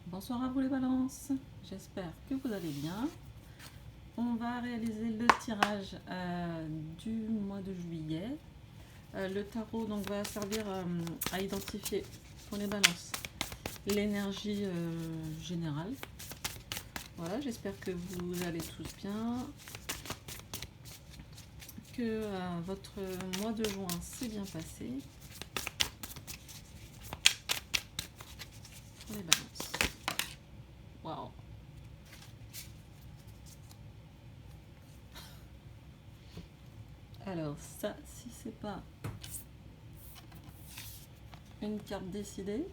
Bonsoir à vous les balances, j'espère que vous allez bien. On va réaliser le tirage du mois de juillet. Le tarot donc, va servir à identifier pour les balances l'énergie générale. Voilà, j'espère que vous allez tous bien, que votre mois de juin s'est bien passé. Pour les balances. Waouh! Alors ça, si c'est pas une carte décidée,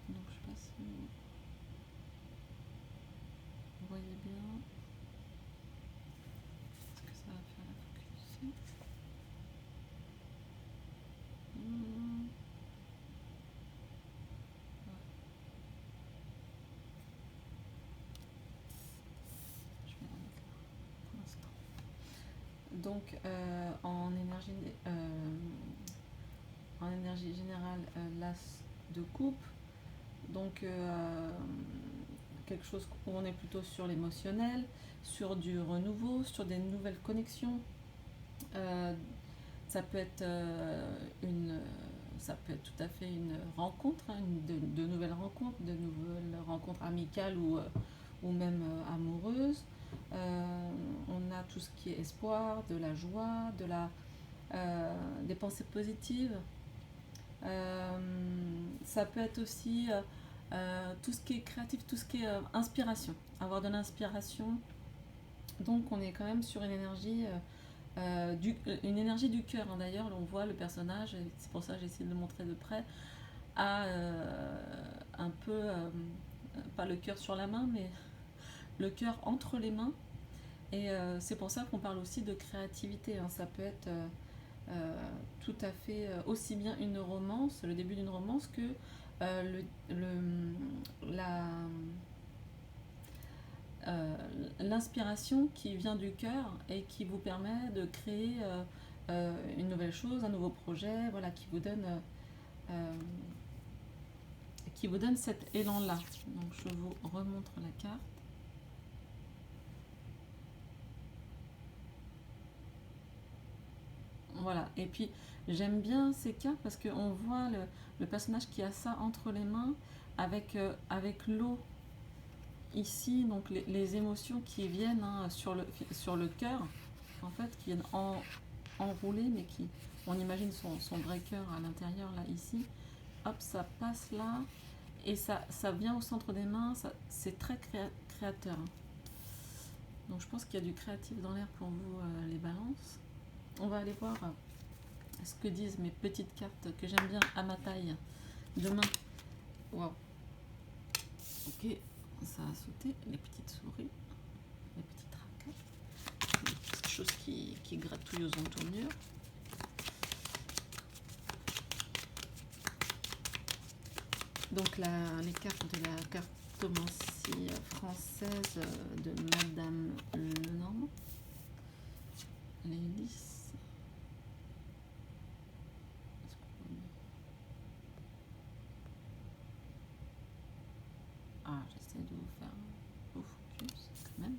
donc je sais pas si vous voyez bien. Est-ce que ça va faire la focus? Je vais la mettre là pour l'instant. Donc en énergie générale, l'as de coupe. Donc quelque chose où on est plutôt sur l'émotionnel, sur du renouveau, sur des nouvelles connexions. Ça peut être ça peut être tout à fait une rencontre, hein, de nouvelles rencontres amicales ou même amoureuses. On a tout ce qui est espoir, de la joie, des pensées positives. Ça peut être aussi tout ce qui est créatif, tout ce qui est inspiration, avoir de l'inspiration. Donc on est quand même sur une énergie du cœur, hein. D'ailleurs on voit le personnage, et c'est pour ça que j'ai essayé de le montrer de près, a un peu, pas le cœur sur la main, mais le cœur entre les mains. Et c'est pour ça qu'on parle aussi de créativité, hein. Ça peut être tout à fait aussi bien une romance, le début d'une romance, que la l'inspiration qui vient du cœur et qui vous permet de créer une nouvelle chose, un nouveau projet, voilà, qui vous donne cet élan-là. Donc je vous remontre la carte. Voilà, et puis j'aime bien ces cartes parce qu'on voit le personnage qui a ça entre les mains avec l'eau ici, donc les émotions qui viennent, hein, sur le cœur, en fait, qui viennent enrouler, mais on imagine son vrai cœur à l'intérieur, là, ici. Hop, ça passe là, et ça vient au centre des mains, c'est très créateur, hein. Donc je pense qu'il y a du créatif dans l'air pour vous, les balances. On va aller voir ce que disent mes petites cartes que j'aime bien à ma taille de main. Waouh. Ok, ça a sauté, les petites souris, les petites raquettes, les petites choses qui gratouillent aux entournures. Donc les cartes de la cartomancie française de Madame Lenormand, les lys. Ah, j'essaie de vous faire un beau focus quand même.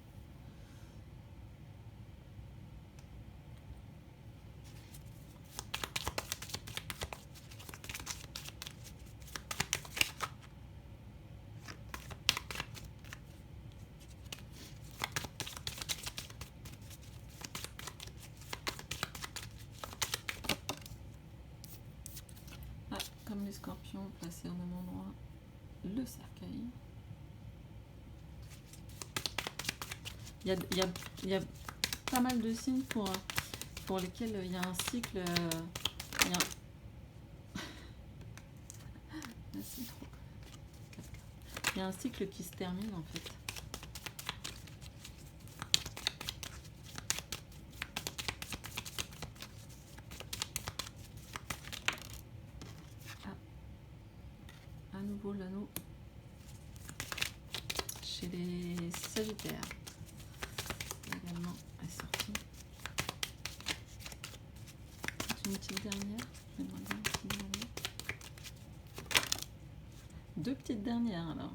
Ah, comme les scorpions placés au même endroit, le cercueil. Il y a pas mal de signes pour lesquels il y a un cycle. Il y a il y a un cycle qui se termine en fait. Ah, à nouveau l'anneau chez les Sagittaires. Également est sorti. Une petite dernière. Je vais demander une petite dernière. deux petites dernières alors.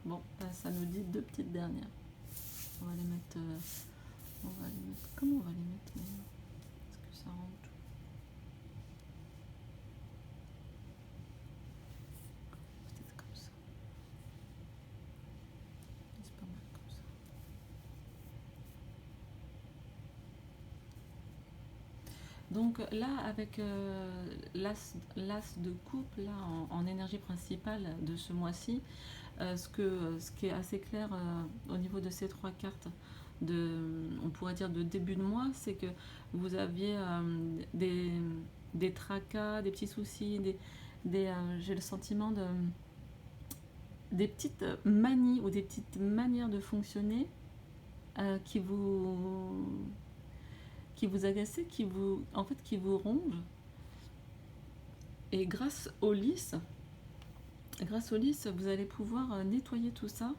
Bon, ça nous dit deux petites dernières. On va les mettre. Comment on va les mettre? Est-ce que ça rentre? Peut-être comme ça. C'est pas mal comme ça. Donc là, avec l'as de coupe, là, en énergie principale de ce mois-ci, ce qui est assez clair au niveau de ces trois cartes, on pourrait dire de début de mois, c'est que vous aviez des tracas, des petits soucis, j'ai le sentiment des petites manies ou des petites manières de fonctionner qui vous agacent, qui vous rongent. Et grâce au lys, vous allez pouvoir nettoyer tout ça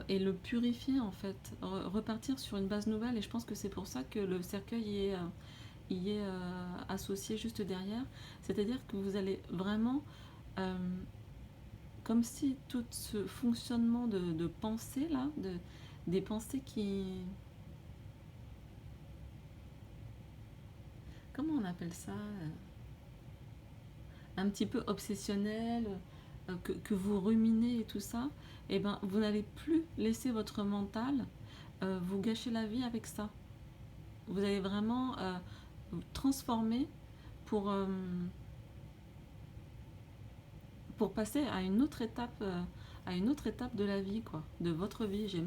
et le purifier en fait, repartir sur une base nouvelle. Et je pense que c'est pour ça que le cercueil y est associé juste derrière. C'est-à-dire que vous allez vraiment, comme si tout ce fonctionnement de pensée là, des pensées qui... Comment on appelle ça un petit peu obsessionnel, que vous ruminez et tout ça, et ben vous n'allez plus laisser votre mental vous gâcher la vie avec ça. Vous allez vraiment vous transformer pour passer à une autre étape de la vie, quoi, de votre vie.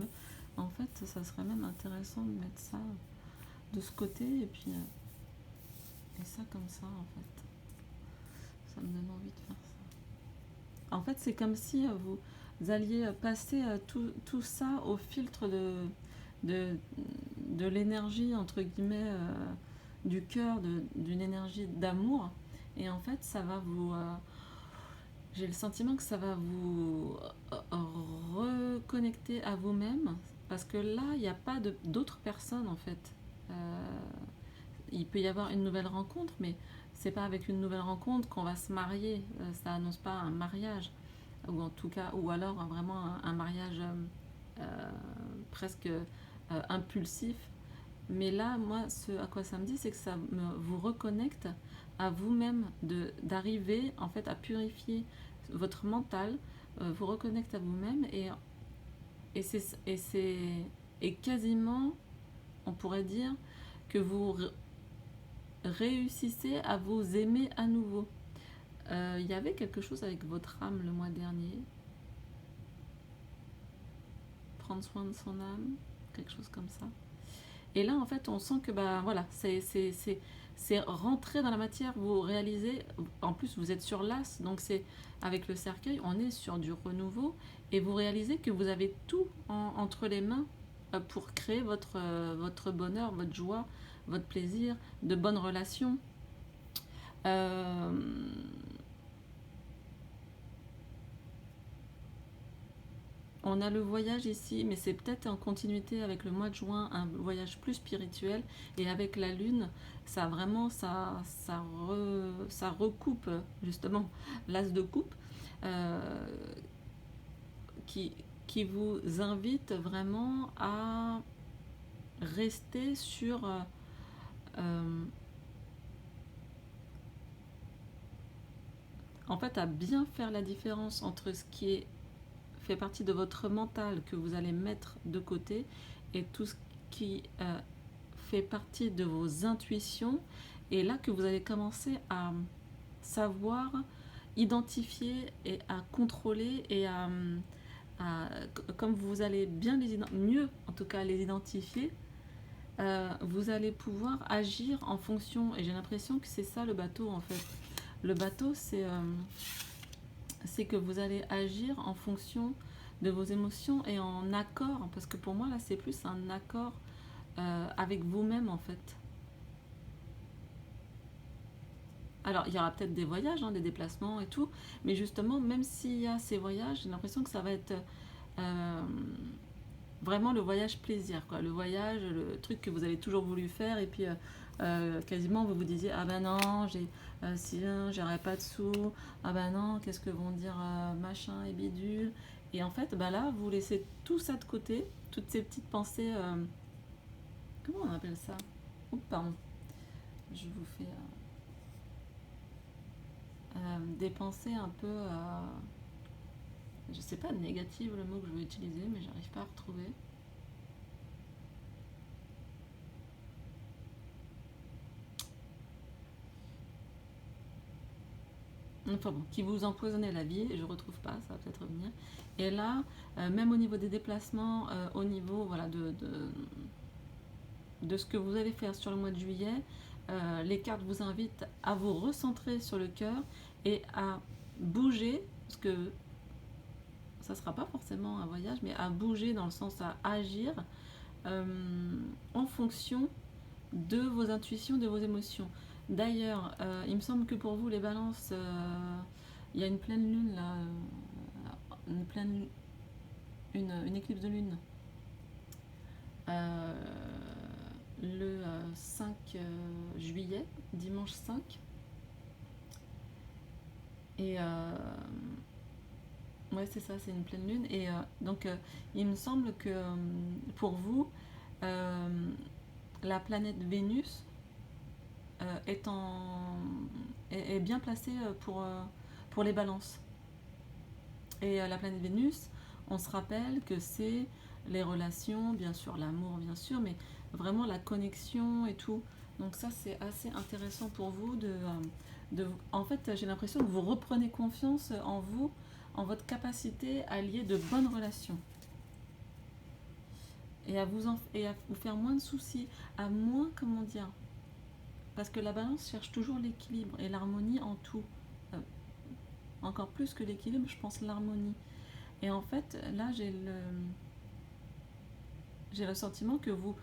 En fait, ça serait même intéressant de mettre ça de ce côté et puis et ça comme ça en fait. Ça me donne envie de faire ça. En fait, c'est comme si vous alliez passer tout ça au filtre de l'énergie, entre guillemets, du cœur, d'une énergie d'amour. Et en fait, ça va vous... j'ai le sentiment que ça va vous reconnecter à vous-même. Parce que là, il n'y a pas d'autres personnes, en fait. Il peut y avoir une nouvelle rencontre, mais c'est pas avec une nouvelle rencontre qu'on va se marier. Ça annonce pas un mariage, ou en tout cas, ou alors vraiment un mariage presque impulsif. Mais là, moi, ce à quoi ça me dit, c'est que ça vous reconnecte à vous-même, d'arriver en fait à purifier votre mental, vous reconnecte à vous-même et quasiment, on pourrait dire que vous réussissez à vous aimer à nouveau. Il y avait quelque chose avec votre âme le mois dernier. Prendre soin de son âme, quelque chose comme ça. Et là, en fait, on sent que bah voilà, c'est rentrer dans la matière. Vous réalisez, en plus, vous êtes sur l'as, donc c'est avec le cercueil, on est sur du renouveau, et vous réalisez que vous avez tout entre les mains pour créer votre bonheur, votre joie, votre plaisir, de bonnes relations. On a le voyage ici, mais c'est peut-être en continuité avec le mois de juin, un voyage plus spirituel. Et avec la lune, ça vraiment, ça recoupe justement l'as de coupe, qui vous invite vraiment à rester sur... en fait, à bien faire la différence entre ce qui fait partie de votre mental que vous allez mettre de côté et tout ce qui fait partie de vos intuitions, et là que vous allez commencer à savoir identifier et à contrôler et comme vous allez bien mieux en tout cas les identifier, vous allez pouvoir agir en fonction. Et j'ai l'impression que c'est ça le bateau en fait. Le bateau, c'est que vous allez agir en fonction de vos émotions et en accord, parce que pour moi là c'est plus un accord avec vous-même en fait. Alors il y aura peut-être des voyages, des déplacements et tout, mais justement même s'il y a ces voyages, j'ai l'impression que ça va être vraiment le voyage plaisir, quoi. Le voyage, le truc que vous avez toujours voulu faire, et puis quasiment vous vous disiez ah ben non, si j'aurais pas de sous, ah ben non, qu'est-ce que vont dire machin et bidule. Et en fait, bah là, vous laissez tout ça de côté, toutes ces petites pensées, comment on appelle ça? Oups, pardon, je vous fais des pensées un peu, je sais pas, négative le mot que je veux utiliser, mais j'arrive pas à retrouver. Enfin bon, qui vous empoisonnait la vie, je retrouve pas, ça va peut-être revenir. Et là, même au niveau des déplacements, au niveau voilà, de ce que vous allez faire sur le mois de juillet, les cartes vous invitent à vous recentrer sur le cœur et à bouger, parce que ça ne sera pas forcément un voyage, mais à bouger dans le sens à agir en fonction de vos intuitions, de vos émotions. D'ailleurs, il me semble que pour vous, les balances, il y a une pleine lune là, une éclipse de lune le 5 juillet, dimanche 5. Et ouais, c'est ça, c'est une pleine lune. Et donc, il me semble que pour vous, la planète Vénus est bien placée pour les balances. Et la planète Vénus, on se rappelle que c'est les relations, bien sûr, l'amour, bien sûr, mais vraiment la connexion et tout. Donc ça, c'est assez intéressant pour vous en fait, j'ai l'impression que vous reprenez confiance en vous, en votre capacité à lier de bonnes relations. Et à vous faire moins de soucis, à moins, comment dire, parce que la balance cherche toujours l'équilibre et l'harmonie en tout. Encore plus que l'équilibre, je pense l'harmonie. Et en fait, là, j'ai le sentiment que vous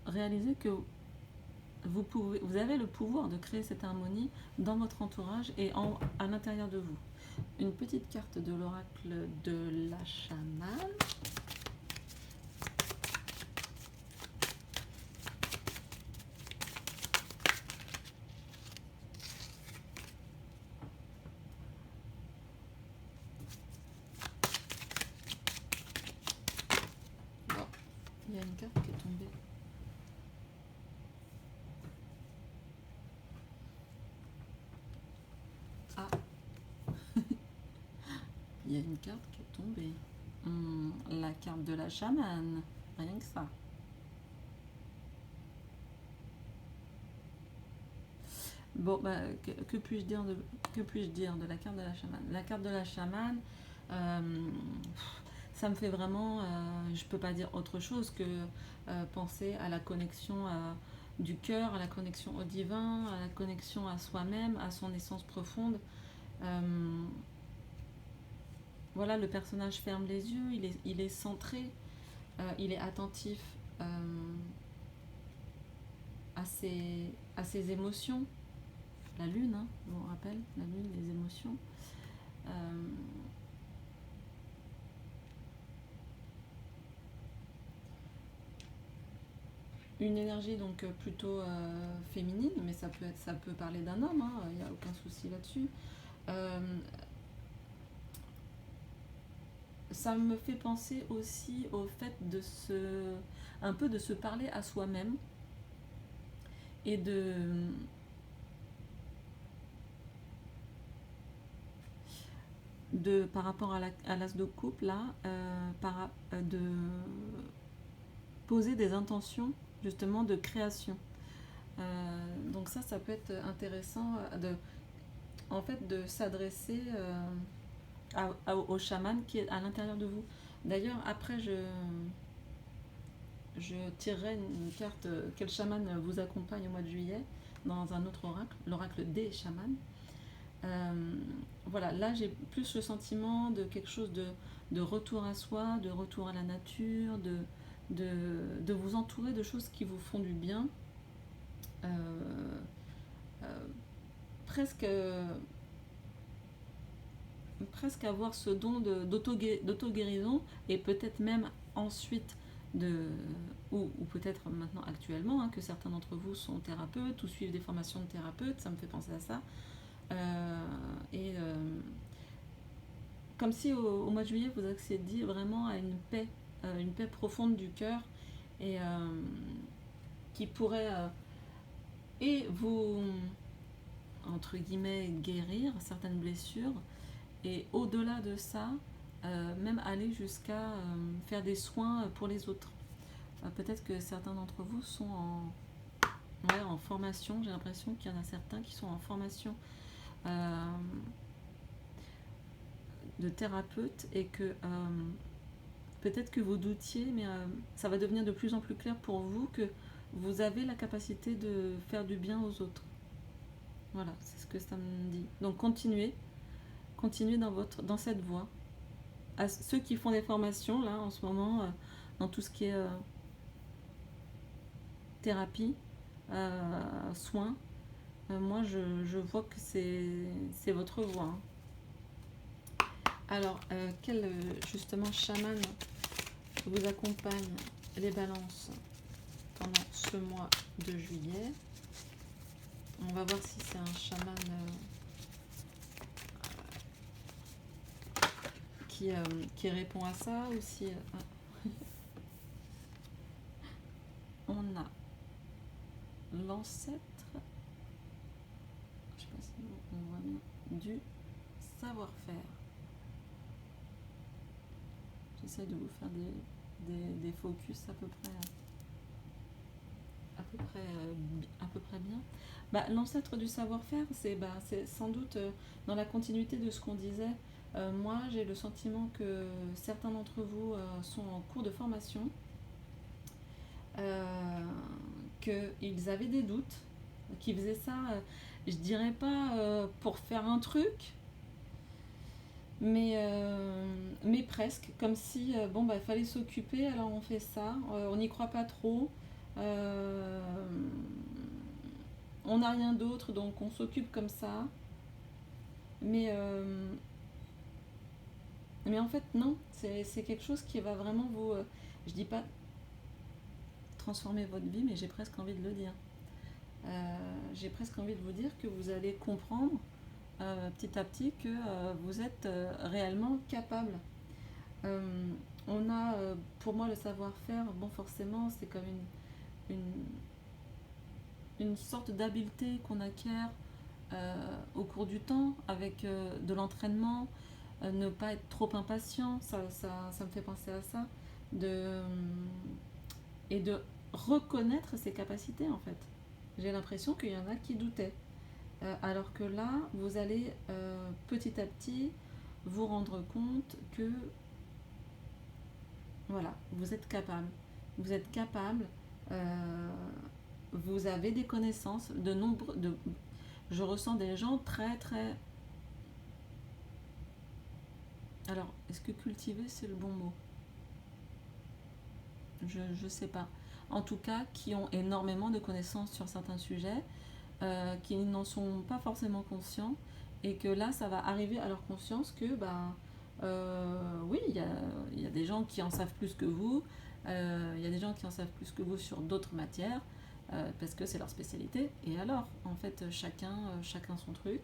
réalisez que vous avez le pouvoir de créer cette harmonie dans votre entourage et à l'intérieur de vous. Une petite carte de l'oracle de la chamane. Bon, il y a une carte qui est tombée. Ah, il y a une carte qui est tombée. La carte de la chamane, rien que ça. Bon, bah, que puis-je dire de la carte de la chamane? La carte de la chamane, ça me fait vraiment, je peux pas dire autre chose que penser à la connexion du cœur, à la connexion au divin, à la connexion à soi-même, à son essence profonde. Voilà, le personnage ferme les yeux, il est centré, il est attentif à ses émotions. La lune, hein, je vous rappelle, la lune, les émotions. Une énergie donc plutôt féminine, mais ça peut parler d'un homme, il n'y a aucun souci là-dessus. Ça me fait penser aussi au fait un peu de se parler à soi-même et par rapport à l'as de couple là, de poser des intentions justement de création. Donc ça peut être intéressant en fait de s'adresser au chaman qui est à l'intérieur de vous. D'ailleurs, après, je tirerai une carte quel chaman vous accompagne au mois de juillet dans un autre oracle, l'oracle des chamans. Voilà, là j'ai plus le sentiment de quelque chose de retour à soi, de retour à la nature, de vous entourer de choses qui vous font du bien. Presque avoir ce don d'auto-guérison et peut-être même ensuite de ou peut-être maintenant actuellement, hein, que certains d'entre vous sont thérapeutes ou suivent des formations de thérapeutes, ça me fait penser à ça. Et comme si au mois de juillet, vous accédiez vraiment à une paix profonde du cœur et qui pourrait et vous, entre guillemets, guérir certaines blessures et au-delà de ça, même aller jusqu'à faire des soins pour les autres. Peut-être que certains d'entre vous sont en formation, j'ai l'impression qu'il y en a certains qui sont en formation de thérapeute et que peut-être que vous doutiez, mais ça va devenir de plus en plus clair pour vous que vous avez la capacité de faire du bien aux autres. Voilà, c'est ce que ça me dit. Donc continuez dans cette voie. À ceux qui font des formations là en ce moment, dans tout ce qui est thérapie, soins, moi je vois que c'est votre voie. Hein. Alors, quel justement chaman vous accompagne les balances pendant ce mois de juillet? On va voir si c'est un chaman qui répond à ça ou si... on a l'ancêtre, je sais pas si on voit bien, du savoir-faire. J'essaie de vous faire des focus à peu près bien. L'ancêtre du savoir-faire, c'est sans doute dans la continuité de ce qu'on disait. Moi, j'ai le sentiment que certains d'entre vous sont en cours de formation, qu'ils avaient des doutes, qu'ils faisaient ça, je dirais pas pour faire un truc, mais presque, comme si il fallait s'occuper, alors on fait ça, on n'y croit pas trop, on n'a rien d'autre, donc on s'occupe comme ça, mais en fait non, c'est quelque chose qui va vraiment vous, je dis pas transformer votre vie, mais j'ai presque envie de le dire. J'ai presque envie de vous dire que vous allez comprendre petit à petit que vous êtes réellement capable. On a, pour moi, le savoir-faire, forcément, c'est comme une sorte d'habileté qu'on acquiert au cours du temps, avec de l'entraînement, ne pas être trop impatient, ça me fait penser à ça, et de reconnaître ses capacités, en fait. J'ai l'impression qu'il y en a qui doutaient. Alors que là, vous allez petit à petit vous rendre compte que voilà, vous êtes capable. Vous êtes capable, vous avez des connaissances, je ressens des gens très très... Alors, est-ce que cultiver c'est le bon mot? Je sais pas. En tout cas, qui ont énormément de connaissances sur certains sujets, qui n'en sont pas forcément conscients, et que là, ça va arriver à leur conscience que, oui, il y a des gens qui en savent plus que vous, il y a des gens qui en savent plus que vous sur d'autres matières, parce que c'est leur spécialité, et alors, en fait, chacun son truc.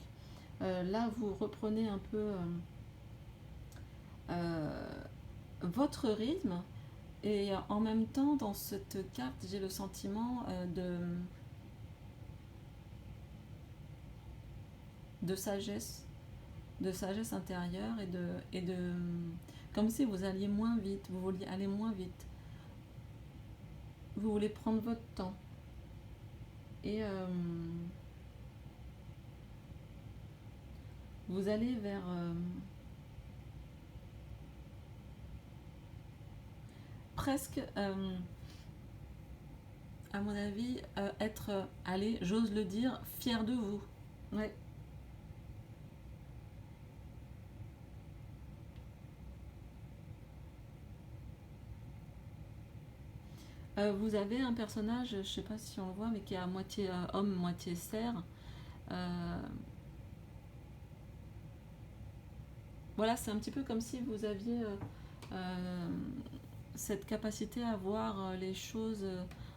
Là, vous reprenez un peu votre rythme, et en même temps, dans cette carte, j'ai le sentiment de sagesse intérieure et de comme si vous alliez moins vite, vous vouliez aller moins vite, vous voulez prendre votre temps et vous allez vers presque à mon avis être, allez, j'ose le dire, fier de vous. Ouais. Vous avez un personnage, je sais pas si on le voit, mais qui est à moitié homme, moitié cerf. Voilà, c'est un petit peu comme si vous aviez cette capacité à voir les choses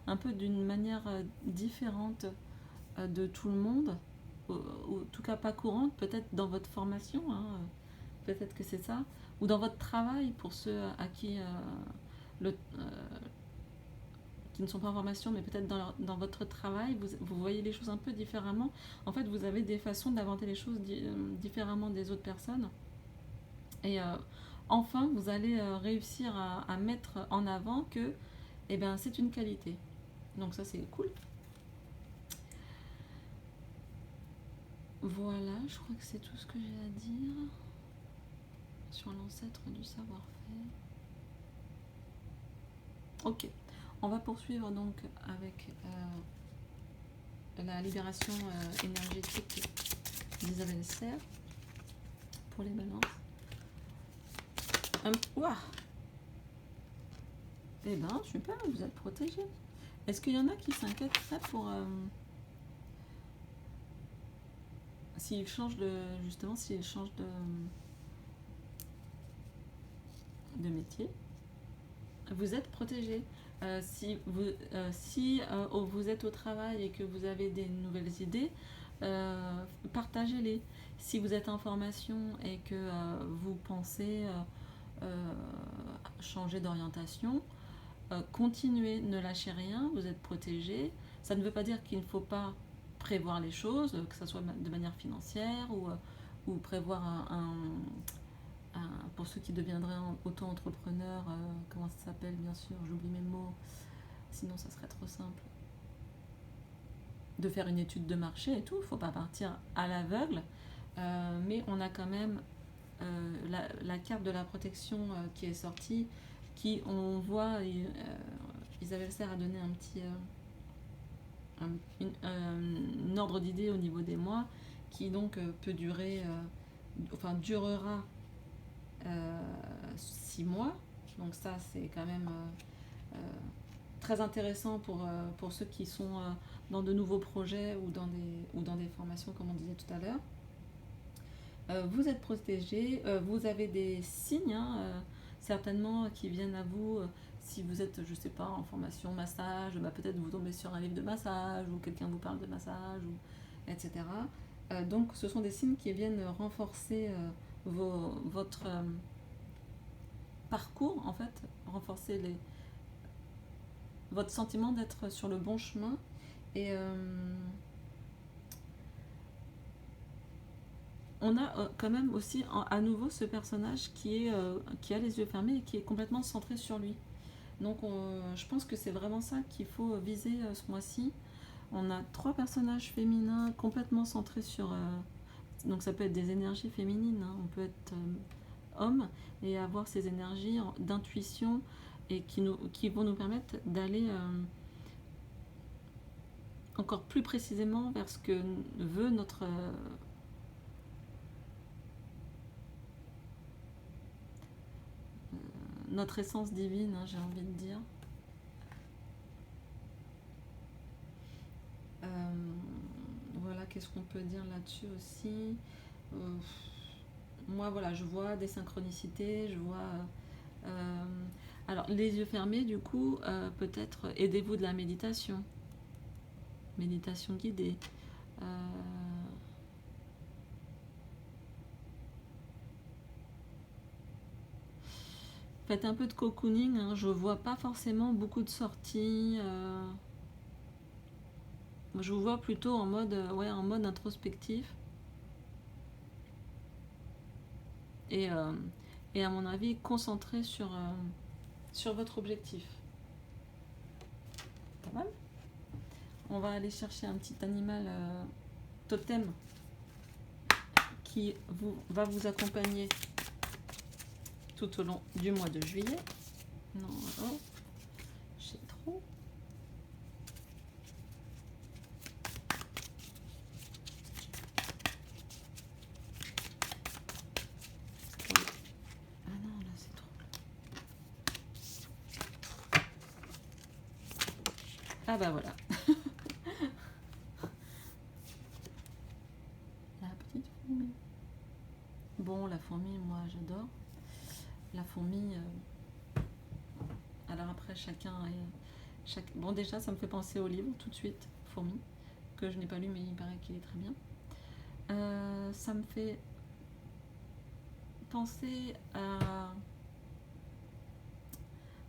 un peu d'une manière différente de tout le monde, ou en tout cas pas courante, peut-être dans votre formation, hein, peut-être que c'est ça, ou dans votre travail pour ceux à qui, le, qui ne sont pas en formation, mais peut-être dans votre travail, vous voyez les choses un peu différemment. En fait, vous avez des façons d'inventer les choses différemment des autres personnes. Et enfin, vous allez réussir à mettre en avant que eh ben, c'est une qualité. Donc ça, c'est cool. Voilà, je crois que c'est tout ce que j'ai à dire sur l'ancêtre du savoir-faire. Ok, on va poursuivre donc avec la libération énergétique d'Isabelle Serre pour les balances. Ouah. Eh ben, super, vous êtes protégés. Est-ce qu'il y en a qui s'inquiéteraient pour... s'ils changent de... Justement, s'ils changent de métier, vous êtes protégés. Si vous êtes au travail et que vous avez des nouvelles idées, partagez-les. Si vous êtes en formation et que vous pensez changer d'orientation, continuez, ne lâchez rien, vous êtes protégés. Ça ne veut pas dire qu'il ne faut pas prévoir les choses, que ce soit de manière financière ou prévoir pour ceux qui deviendraient auto-entrepreneurs, comment ça s'appelle, bien sûr, j'oublie mes mots, sinon ça serait trop simple. De faire une étude de marché et tout, il ne faut pas partir à l'aveugle, mais on a quand même la carte de la protection qui est sortie, qui on voit, Isabelle Serre a donné un petit un ordre d'idée au niveau des mois, qui donc peut durer, durera 6 mois, donc ça c'est quand même très intéressant pour ceux qui sont dans de nouveaux projets ou dans des formations comme on disait tout à l'heure. Vous êtes protégés, vous avez des signes certainement qui viennent à vous. Si vous êtes, je sais pas, en formation massage, peut-être vous tombez sur un livre de massage ou quelqu'un vous parle de massage, etc. Donc ce sont des signes qui viennent renforcer votre parcours, en fait, renforcer votre sentiment d'être sur le bon chemin. Et on a quand même aussi à nouveau ce personnage qui a les yeux fermés et qui est complètement centré sur lui. Donc je pense que c'est vraiment ça qu'il faut viser ce mois-ci. On a 3 personnages féminins complètement centrés sur... donc ça peut être des énergies féminines, hein. On peut être homme et avoir ces énergies d'intuition et qui vont nous permettre d'aller encore plus précisément vers ce que veut notre essence divine, hein, j'ai envie de dire. Voilà, qu'est-ce qu'on peut dire là-dessus aussi. Moi, voilà, je vois des synchronicités, je vois... alors, les yeux fermés, du coup, peut-être aidez-vous de la méditation. Méditation guidée. Faites un peu de cocooning, hein. Je vois pas forcément beaucoup de sorties. Je vous vois plutôt en mode introspectif. Et à mon avis, concentré sur votre objectif. Pas mal. On va aller chercher un petit animal totem qui va vous accompagner tout au long du mois de juillet. Non, oh, j'ai trop. Ah non, là c'est trop. Ah bah voilà. La petite fourmi. Bon, la fourmi, moi j'adore. La fourmi, Alors après, bon, déjà, ça me fait penser au livre tout de suite, Fourmi, que je n'ai pas lu, mais il paraît qu'il est très bien. Ça me fait penser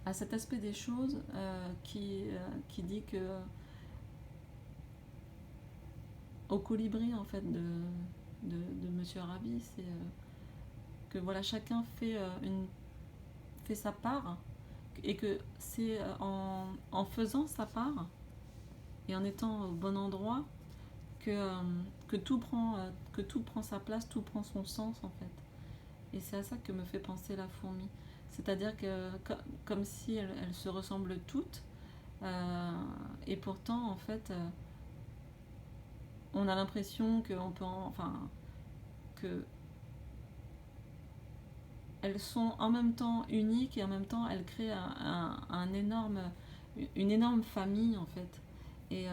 à cet aspect des choses qui dit que au colibri en fait de Monsieur Arabi, c'est que voilà, chacun fait sa part, et que c'est en faisant sa part et en étant au bon endroit que tout prend sa place, tout prend son sens en fait. Et c'est à ça que me fait penser la fourmi. C'est-à-dire que comme si elles se ressemblent toutes, et pourtant en fait on a l'impression qu'on peut que elles sont en même temps uniques et en même temps elles créent une énorme famille en fait. Et,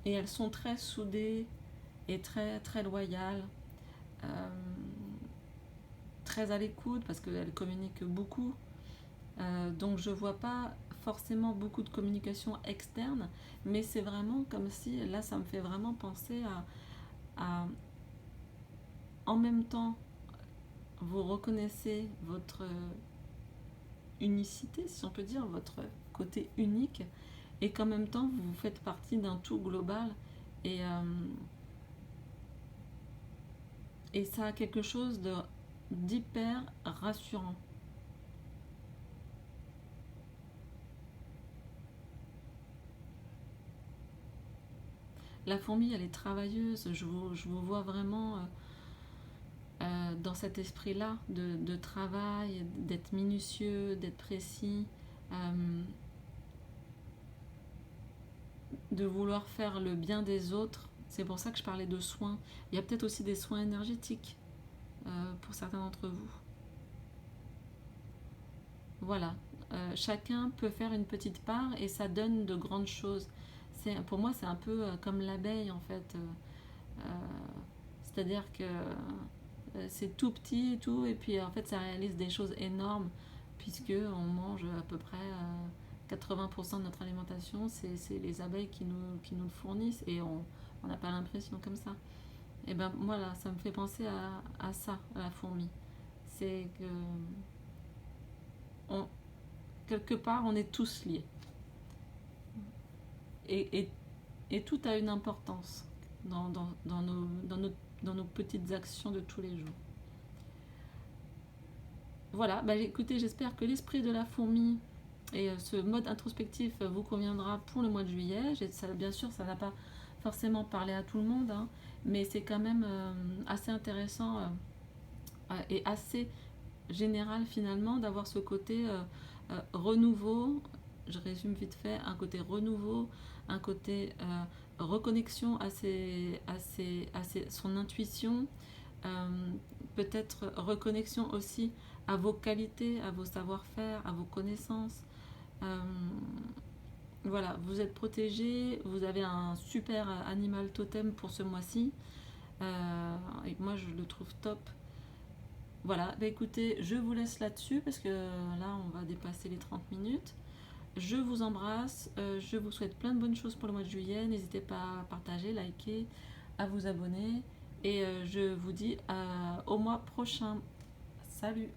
et elles sont très soudées et très, très loyales, euh, très à l'écoute parce qu'elles communiquent beaucoup. Donc je vois pas forcément beaucoup de communication externe, mais c'est vraiment comme si, là ça me fait vraiment penser à en même temps vous reconnaissez votre unicité, si on peut dire, votre côté unique, et qu'en même temps vous faites partie d'un tout global, et, et ça a quelque chose d'hyper rassurant. La fourmi, elle est travailleuse, je vous vois vraiment dans cet esprit-là de travail, d'être minutieux, d'être précis, euh, de vouloir faire le bien des autres. C'est pour ça que je parlais de soins. Il y a peut-être aussi des soins énergétiques pour certains d'entre vous. Voilà. Chacun peut faire une petite part et ça donne de grandes choses. Pour moi, c'est un peu comme l'abeille en fait. Euh, C'est-à-dire que c'est tout petit et tout, et puis en fait ça réalise des choses énormes, puisque on mange à peu près 80% de notre alimentation, c'est les abeilles qui nous le fournissent, et on n'a pas l'impression comme ça. Et ben voilà, ça me fait penser à ça, à la fourmi. C'est que on, quelque part on est tous liés. Et, et, et tout a une importance dans nos petites actions de tous les jours. Voilà, bah écoutez, j'espère que l'esprit de la fourmi et ce mode introspectif vous conviendra pour le mois de juillet. Ça, bien sûr, ça n'a pas forcément parlé à tout le monde, hein, mais c'est quand même assez intéressant et assez général finalement d'avoir ce côté renouveau. Je résume vite fait, un côté renouveau, un côté reconnexion à son intuition, peut-être reconnexion aussi à vos qualités, à vos savoir-faire, à vos connaissances. Euh, voilà, vous êtes protégé, vous avez un super animal totem pour ce mois-ci. Et moi, je le trouve top. Voilà, bah écoutez, je vous laisse là-dessus parce que là, on va dépasser les 30 minutes. Je vous embrasse, je vous souhaite plein de bonnes choses pour le mois de juillet. N'hésitez pas à partager, liker, à vous abonner. Et je vous dis au mois prochain. Salut!